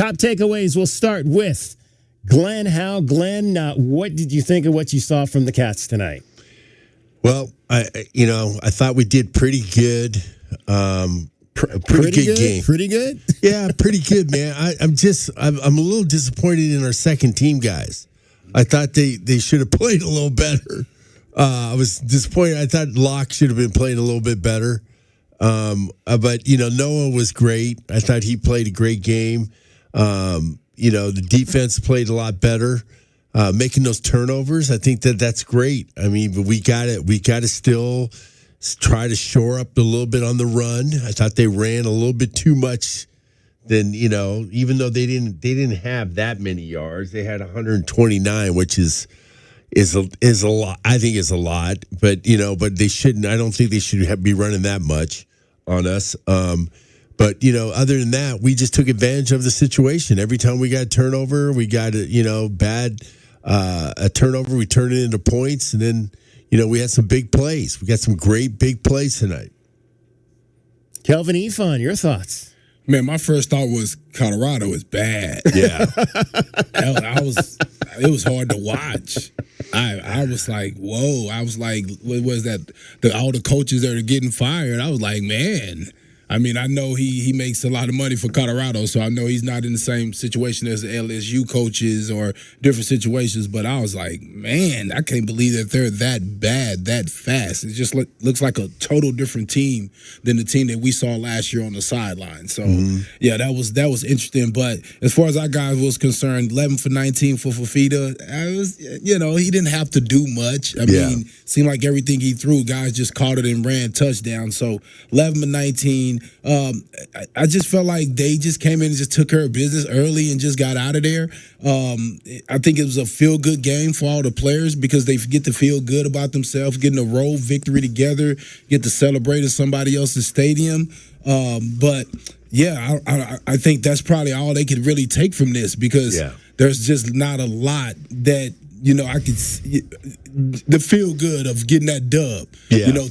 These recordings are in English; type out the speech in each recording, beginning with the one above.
top takeaways, we'll start with Glenn Howell. Glenn, what did you think of what you saw from the Cats tonight? Well, I thought we did pretty good. Pretty good game. Pretty good? Yeah, pretty good, man. I'm a little disappointed in our second team guys. I thought they should have played a little better. I was disappointed. I thought Locke should have been playing a little bit better. But Noah was great. I thought he played a great game. The defense played a lot better. Making those turnovers, I think that's great. I mean, but we got to still try to shore up a little bit on the run. I thought they ran a little bit too much. Then even though they didn't have that many yards, they had 129, which is a lot. I think is a lot, but they shouldn't. I don't think they should be running that much on us. But other than that, we just took advantage of the situation. Every time we got a turnover, we got a turnover, we turned it into points, and then we had some big plays. We got some great big plays tonight. Kelvin Eafon, your thoughts? Man, my first thought was Colorado is bad. Yeah, it was hard to watch. I was like, whoa. I was like, what was that? All the coaches that are getting fired. I was like, man. I mean, I know he makes a lot of money for Colorado, so I know he's not in the same situation as the LSU coaches or different situations. But I was like, man, I can't believe that they're that bad, that fast. It just looks like a total different team than the team that we saw last year on the sideline. So, yeah, that was interesting. But as far as our guys was concerned, 11 for 19 for Fafita, he didn't have to do much. I mean, seemed like everything he threw, guys just caught it and ran touchdowns. So 11 for 19. I just felt like they just came in and just took care of business early and just got out of there. I think it was a feel-good game for all the players because they get to feel good about themselves, getting a road victory together, get to celebrate in somebody else's stadium. But, yeah, I think that's probably all they could really take from this because there's just not a lot that – I could see the feel good of getting that dub,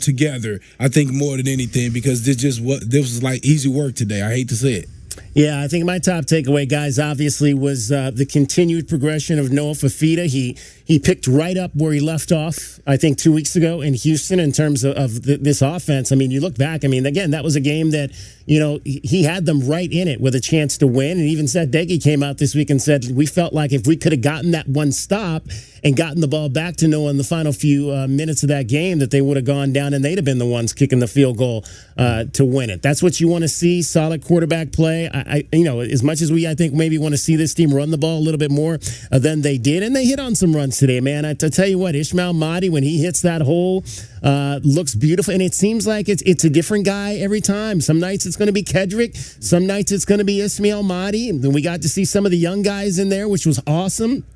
together. I think more than anything because this was like easy work today. I hate to say it. Yeah, I think my top takeaway, guys, obviously was the continued progression of Noah Fafita. He picked right up where he left off, I think, 2 weeks ago in Houston in terms of this offense. I mean, you look back, again, that was a game that, he had them right in it with a chance to win. And even Sadeghi came out this week and said, we felt like if we could have gotten that one stop and gotten the ball back to Noah in the final few minutes of that game, that they would have gone down and they'd have been the ones kicking the field goal to win it. That's what you want to see, solid quarterback play. As much as I think maybe want to see this team run the ball a little bit more than they did, and they hit on some runs today, man. I tell you what, Ishmael Mahdi, when he hits that hole, looks beautiful, and it seems like it's a different guy every time. Some nights it's going to be Kedrick, some nights it's going to be Ishmael Mahdi, and then we got to see some of the young guys in there, which was awesome.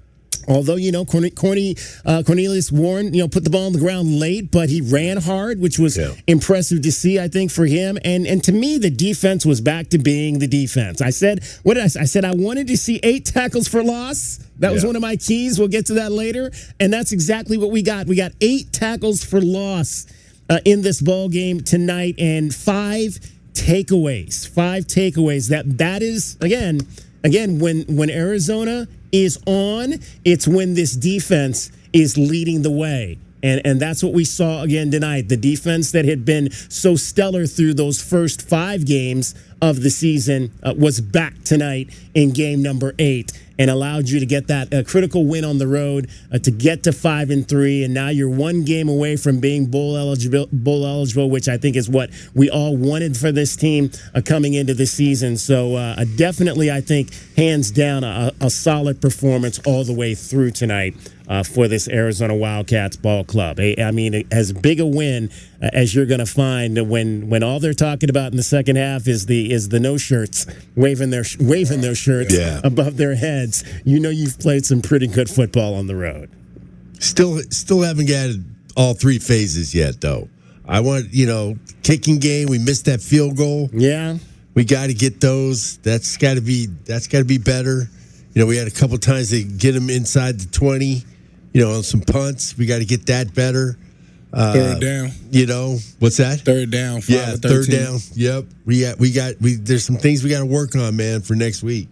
Although, Cornelius Warren, put the ball on the ground late, but he ran hard, which was impressive to see, I think, for him. And to me, the defense was back to being the defense. I said, what did I say? I said I wanted to see 8 tackles for loss. That was one of my keys. We'll get to that later. And that's exactly what we got. We got 8 tackles for loss in this ball game tonight and 5 takeaways. 5 takeaways. That is, again, when Arizona is on, it's when this defense is leading the way. And that's what we saw again tonight. The defense that had been so stellar through those first 5 games of the season was back tonight in game number 8 and allowed you to get that critical win on the road to get to 5-3. And now you're 1 game away from being bowl eligible, which I think is what we all wanted for this team coming into the season. So definitely, I think, hands down, a solid performance all the way through tonight for this Arizona Wildcats ball club. I mean, as big a win as you're going to find when all they're talking about in the second half is the no shirts waving their shirts above their heads. You've played some pretty good football on the road. Still haven't got all 3 phases yet, though. I want kicking game. We missed that field goal. Yeah, we got to get those. That's got to be better. We had a couple times to get them inside the 20. On some punts, we got to get that better. Third down. What's that? Third down. 5 third down. Yep. There's some things we got to work on, man, for next week.